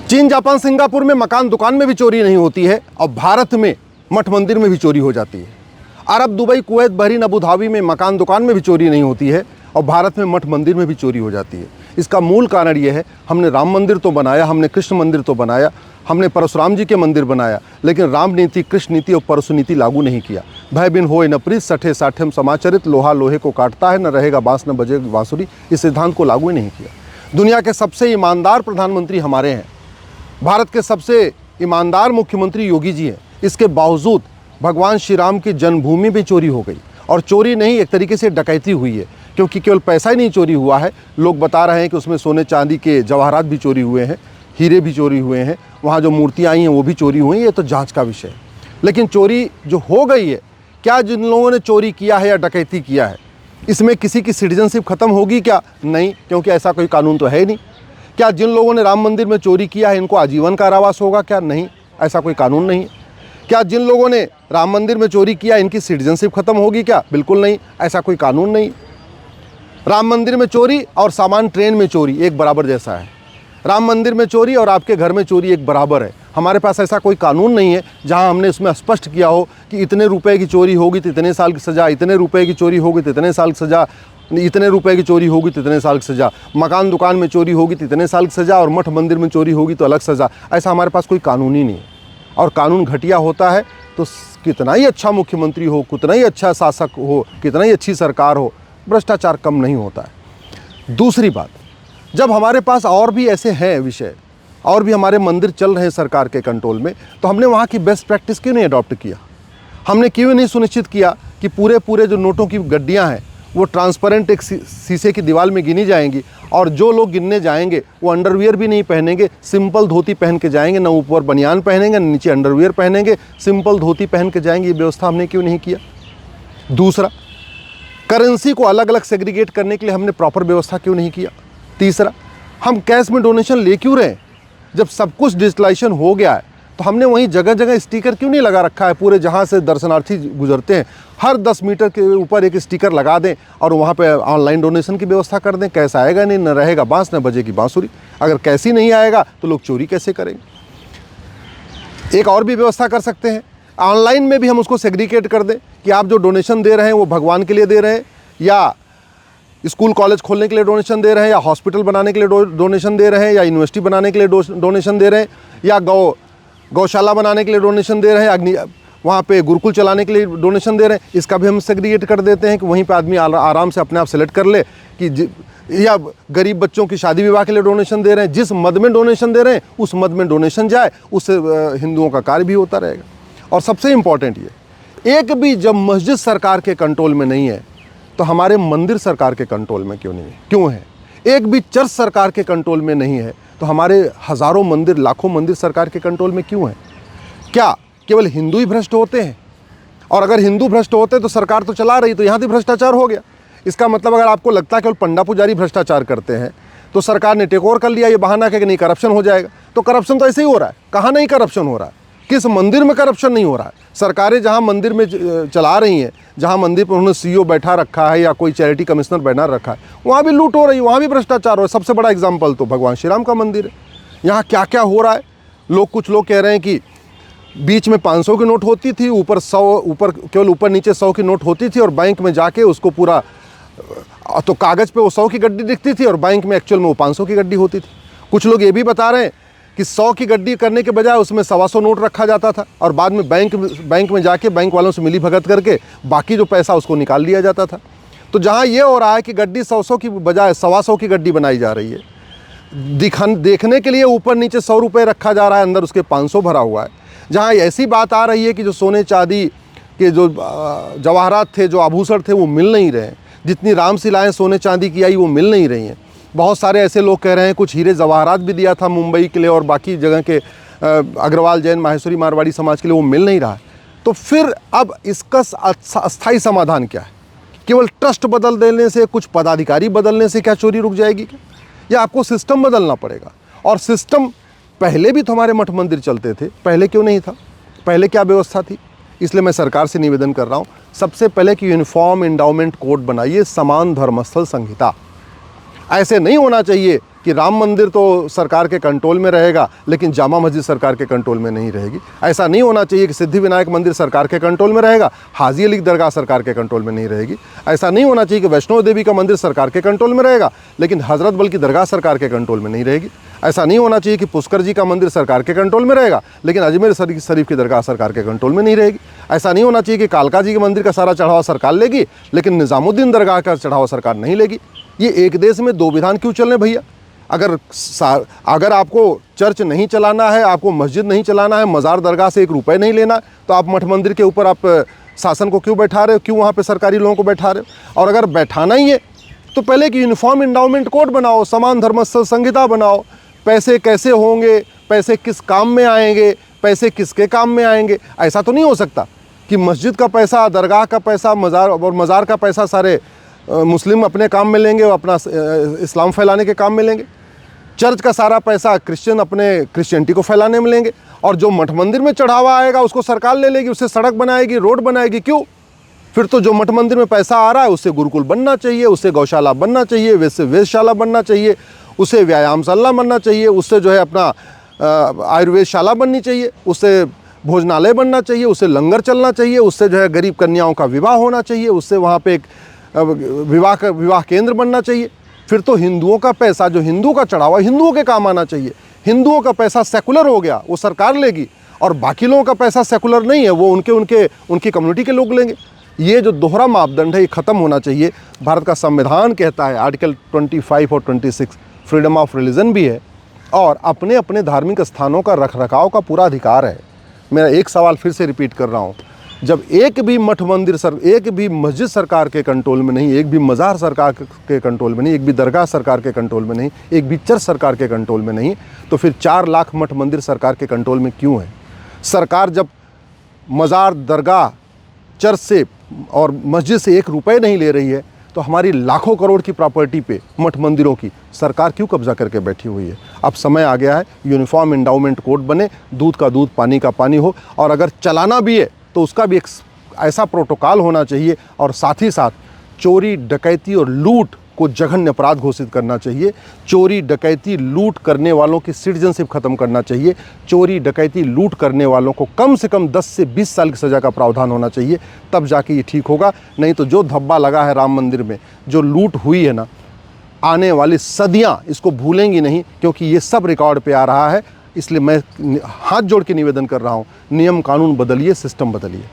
चीन, Japan, Singapore में मकान दुकान में भी चोरी नहीं होती है और भारत में मठ मंदिर में भी चोरी हो जाती है। Arab, Dubai, Kuwait, Bahrain, Abu Dhabi में मकान दुकान में भी चोरी नहीं होती है और भारत में मठ मंदिर में भी चोरी हो जाती है। इसका मूल कारण ये है, हमने राम मंदिर तो बनाया, हमने कृष्ण मंदिर तो बनाया, हमने परशुराम जी के मंदिर बनाया, लेकिन राम नीति, कृष्ण नीति और परशु नीति लागू नहीं किया। भय बिन होए न प्रीत, सठे साठेम समाचरित, लोहा लोहे को काटता है, न रहेगा बांस न बजेगी बांसुरी, इस सिद्धांत को लागू ही नहीं किया। दुनिया के सबसे ईमानदार प्रधानमंत्री हमारे हैं, भारत के सबसे ईमानदार मुख्यमंत्री योगी जी हैं। इसके बावजूद भगवान श्री राम की जन्मभूमि में चोरी हो गई, और चोरी नहीं, एक तरीके से डकैती हुई है, क्योंकि केवल पैसा ही नहीं चोरी हुआ है, लोग बता रहे हैं कि उसमें सोने चांदी के जवाहरात भी चोरी हुए हैं, हीरे भी चोरी हुए हैं, वहाँ जो मूर्तियाँ आई हैं वो भी चोरी हुई हैं। ये तो जांच का विषय है। लेकिन चोरी जो हो गई है, क्या जिन लोगों ने चोरी किया है या डकैती किया है, इसमें किसी की सिटीजनशिप खत्म होगी क्या? नहीं, क्योंकि ऐसा कोई कानून तो है ही नहीं। क्या जिन लोगों ने राम मंदिर में चोरी किया है, इनको आजीवन कारावास होगा क्या? नहीं, ऐसा कोई कानून नहीं है। क्या जिन लोगों ने राम मंदिर में चोरी किया, इनकी सिटीजनशिप खत्म होगी क्या? बिल्कुल नहीं, ऐसा कोई कानून नहीं। राम मंदिर में चोरी और सामान ट्रेन में चोरी एक बराबर जैसा है। राम मंदिर में चोरी और आपके घर में चोरी एक बराबर है। हमारे पास ऐसा कोई कानून नहीं है जहां हमने उसमें स्पष्ट किया हो कि इतने रुपए की चोरी होगी तो इतने साल की सज़ा, इतने रुपए की चोरी होगी तो इतने साल की सज़ा, इतने रुपए की चोरी होगी तो इतने साल की सज़ा, मकान दुकान में चोरी होगी तो इतने साल की सज़ा और मठ मंदिर में चोरी होगी तो अलग सज़ा। ऐसा हमारे पास कोई कानून ही नहीं है। और कानून घटिया होता है तो कितना ही अच्छा मुख्यमंत्री हो, कितना ही अच्छा शासक हो, कितना ही अच्छी सरकार हो, भ्रष्टाचार कम नहीं होता है। दूसरी बात, जब हमारे पास और भी ऐसे हैं विषय, और भी हमारे मंदिर चल रहे हैं सरकार के कंट्रोल में, तो हमने वहाँ की बेस्ट प्रैक्टिस क्यों नहीं अडॉप्ट किया? हमने क्यों नहीं सुनिश्चित किया कि पूरे जो नोटों की गड्डियाँ हैं वो ट्रांसपेरेंट एक शीशे की दीवार में गिनी जाएंगी, और जो लोग गिनने जाएंगे वो अंडरवियर भी नहीं पहनेंगे, सिंपल धोती पहन के जाएंगे, ना ऊपर बनियान पहनेंगे, ना नीचे अंडरवियर पहनेंगे, सिंपल धोती पहन के जाएंगे। ये व्यवस्था हमने क्यों नहीं किया? दूसरा, करेंसी को अलग अलग सेग्रीगेट करने के लिए हमने प्रॉपर व्यवस्था क्यों नहीं किया? तीसरा, हम कैश में डोनेशन ले क्यों रहे? जब सब कुछ डिजिटलाइजेशन हो गया है तो हमने वहीं जगह जगह स्टिकर क्यों नहीं लगा रखा है? पूरे जहाँ से दर्शनार्थी गुजरते हैं हर 10 मीटर के ऊपर एक स्टिकर लगा दें और वहाँ पे ऑनलाइन डोनेशन की व्यवस्था कर दें। कैश आएगा नहीं, न रहेगा बांस न बजेगी बांसुरी। अगर कैश ही नहीं आएगा तो लोग चोरी कैसे करेंगे? एक और भी व्यवस्था कर सकते हैं, ऑनलाइन में भी हम उसको सेग्रीगेट कर दें कि आप जो डोनेशन दे रहे हैं वो भगवान के लिए दे रहे हैं, या स्कूल कॉलेज खोलने के लिए डोनेशन दे रहे हैं, या हॉस्पिटल बनाने के लिए डोनेशन दे रहे हैं, या यूनिवर्सिटी बनाने के लिए डोनेशन दे रहे हैं, या गौशाला बनाने के लिए डोनेशन दे रहे हैं, वहाँ पे गुरुकुल चलाने के लिए डोनेशन दे रहे हैं। इसका भी हम सेग्रीगेट कर देते हैं कि वहीं पे आदमी आराम से अपने आप सेलेक्ट कर ले कि या गरीब बच्चों की शादी विवाह के लिए डोनेशन दे रहे हैं, जिस मद में डोनेशन दे रहे हैं उस मद में डोनेशन जाए, उससे हिंदुओं का कार्य भी होता रहेगा। और सबसे इम्पॉर्टेंट ये, एक भी जब मस्जिद सरकार के कंट्रोल में नहीं है तो हमारे मंदिर सरकार के कंट्रोल में क्यों नहीं है? क्यों है? एक भी चर्च सरकार के कंट्रोल में नहीं है तो हमारे हज़ारों मंदिर, लाखों मंदिर सरकार के कंट्रोल में क्यों है? क्या केवल हिंदू ही भ्रष्ट होते हैं? और अगर हिंदू भ्रष्ट होते तो सरकार तो चला रही, तो यहाँ भी भ्रष्टाचार हो गया। इसका मतलब अगर आपको लगता है केवल पंडा पुजारी भ्रष्टाचार करते हैं तो सरकार ने टेक ओवर कर लिया, ये बहाना है कि नहीं करप्शन हो जाएगा। तो करप्शन तो ऐसे ही हो रहा है। कहाँ नहीं करप्शन हो रहा है? किस मंदिर में करप्शन नहीं हो रहा है? सरकारें जहाँ मंदिर में चला रही हैं, जहाँ मंदिर पर उन्होंने सीईओ बैठा रखा है या कोई चैरिटी कमिश्नर बैठा रखा है, वहाँ भी लूट हो रही है, वहाँ भी भ्रष्टाचार हो रहा है। सबसे बड़ा एग्जाम्पल तो भगवान श्री राम का मंदिर है। यहाँ क्या क्या हो रहा है? कुछ लोग कह रहे हैं कि बीच में 500 की नोट होती थी, ऊपर 100, केवल ऊपर नीचे 100 की नोट होती थी, और बैंक में जाके उसको पूरा, तो कागज़ पे वो 100 की गड्डी दिखती थी और बैंक में एक्चुअल में वो 500 की गड्डी होती थी। कुछ लोग ये भी बता रहे हैं कि 100 की गड्डी करने के बजाय उसमें 125 नोट रखा जाता था और बाद में बैंक में जाके बैंक वालों से मिली भगत करके बाकी जो पैसा उसको निकाल लिया जाता था। तो जहाँ ये हो रहा है कि गड्डी 100 की बजाय 125 की गड्डी बनाई जा रही है, देखने के लिए ऊपर नीचे 100 रुपये रखा जा रहा है, अंदर उसके 500 भरा हुआ है। जहाँ ऐसी बात आ रही है कि जो सोने चांदी के जो जवाहरात थे, जो आभूषण थे, वो मिल नहीं रहे हैं। जितनी रामशिलाएँ सोने चांदी की आई वो मिल नहीं रही हैं। बहुत सारे ऐसे लोग कह रहे हैं कुछ हीरे जवाहरात भी दिया था मुंबई के लिए और बाकी जगह के अग्रवाल, जैन, माहेश्वरी, मारवाड़ी समाज के लिए, वो मिल नहीं रहा है। तो फिर अब इसका अस्थायी समाधान क्या है? केवल ट्रस्ट बदल देने से, कुछ पदाधिकारी बदलने से क्या चोरी रुक जाएगी क्या? या आपको सिस्टम बदलना पड़ेगा? और सिस्टम पहले भी तो हमारे मठ मंदिर चलते थे, पहले क्यों नहीं था? पहले क्या व्यवस्था थी? इसलिए मैं सरकार से निवेदन कर रहा हूँ, सबसे पहले कि यूनिफॉर्म एंडाउमेंट कोड बनाइए, समान धर्मस्थल संहिता। ऐसे नहीं होना चाहिए कि राम मंदिर तो सरकार के कंट्रोल में रहेगा लेकिन जामा मस्जिद सरकार के कंट्रोल में नहीं रहेगी। ऐसा नहीं होना चाहिए कि सिद्धिविनायक मंदिर सरकार के कंट्रोल में रहेगा, हाजी अली की दरगाह सरकार के कंट्रोल में नहीं रहेगी। ऐसा नहीं होना चाहिए कि वैष्णो देवी का मंदिर सरकार के कंट्रोल में रहेगा लेकिन हज़रत बल की दरगाह सरकार के कंट्रोल में नहीं रहेगी। ऐसा नहीं होना चाहिए कि पुष्कर जी का मंदिर सरकार के कंट्रोल में रहेगा लेकिन अजमेर शरीफ की दरगाह सरकार के कंट्रोल में नहीं रहेगी। ऐसा नहीं होना चाहिए कि कालका जी के मंदिर का सारा चढ़ावा सरकार लेगी लेकिन निज़ामुद्दीन दरगाह का चढ़ावा सरकार नहीं लेगी। ये एक देश में दो विधान क्यों चल रहे भैया? अगर आपको चर्च नहीं चलाना है, आपको मस्जिद नहीं चलाना है, मज़ार दरगाह से 1 रुपये नहीं लेना, तो आप मठ मंदिर के ऊपर आप शासन को क्यों बैठा रहे हो? क्यों वहाँ पे सरकारी लोगों को बैठा रहे हो? और अगर बैठाना ही है तो पहले कि यूनिफॉर्म इंडाउमेंट कोड बनाओ, समान धर्मस्थल संहिता बनाओ, पैसे कैसे होंगे, पैसे किस काम में आएंगे, पैसे किसके काम में आएंगे। ऐसा तो नहीं हो सकता कि मस्जिद का पैसा, दरगाह का पैसा, मज़ार का पैसा सारे मुस्लिम अपने काम में लेंगे और अपना इस्लाम फैलाने के काम में लेंगे। चर्च का सारा पैसा क्रिश्चियन अपने क्रिश्चियनिटी को फैलाने में लेंगे और जो मठ मंदिर में चढ़ावा आएगा उसको सरकार ले लेगी, उससे सड़क बनाएगी, रोड बनाएगी। क्यों? फिर तो जो मठ मंदिर में पैसा आ रहा है उससे गुरुकुल बनना चाहिए, उससे गौशाला बनना चाहिए, वैसे वेधशाला बनना चाहिए, उससे व्यायामशाला बनना चाहिए, उससे जो है अपना आयुर्वेदशाला बननी चाहिए, उससे भोजनालय बनना चाहिए, उससे लंगर चलना चाहिए, उससे जो है गरीब कन्याओं का विवाह होना चाहिए, उससे वहाँ पे एक विवाह केंद्र बनना चाहिए। फिर तो हिंदुओं का पैसा, जो हिंदू का चढ़ावा हिंदुओं के काम आना चाहिए। हिंदुओं का पैसा सेकुलर हो गया, वो सरकार लेगी, और बाकी लोगों का पैसा सेकुलर नहीं है, वो उनकी कम्युनिटी के लोग लेंगे। ये जो दोहरा मापदंड है ये ख़त्म होना चाहिए। भारत का संविधान कहता है, आर्टिकल 25 और 26 फ्रीडम ऑफ रिलीजन भी है और अपने अपने धार्मिक स्थानों का रखरखाव का पूरा अधिकार है। मेरा एक सवाल फिर से रिपीट कर रहा हूँ, जब एक भी मठ मंदिर एक भी मस्जिद सरकार के कंट्रोल में नहीं, एक भी मज़ार सरकार के कंट्रोल में नहीं, एक भी दरगाह सरकार के कंट्रोल में नहीं, एक भी चर्च सरकार के कंट्रोल में नहीं, तो फिर 4 लाख मठ मंदिर सरकार के कंट्रोल में क्यों है? सरकार जब मज़ार, दरगाह, चर्च से और मस्जिद से 1 रुपये नहीं ले रही है तो हमारी लाखों करोड़ की प्रॉपर्टी पे, मठ मंदिरों की, सरकार क्यों कब्जा करके बैठी हुई है? अब समय आ गया है यूनिफॉर्म एंडाउमेंट कोड बने, दूध का दूध पानी का पानी हो, और अगर चलाना भी है तो उसका भी एक ऐसा प्रोटोकॉल होना चाहिए, और साथ ही साथ चोरी, डकैती और लूट को जघन्य अपराध घोषित करना चाहिए। चोरी, डकैती, लूट करने वालों की सिटीजनशिप ख़त्म करना चाहिए। चोरी, डकैती, लूट करने वालों को कम से कम 10 से 20 साल की सज़ा का प्रावधान होना चाहिए, तब जाके ये ठीक होगा। नहीं तो जो धब्बा लगा है राम मंदिर में, जो लूट हुई है ना, आने वाली सदियाँ इसको भूलेंगी नहीं, क्योंकि ये सब रिकॉर्ड पे आ रहा है। इसलिए मैं हाथ जोड़ के निवेदन कर रहा हूँ, नियम कानून बदलिए, सिस्टम बदलिए।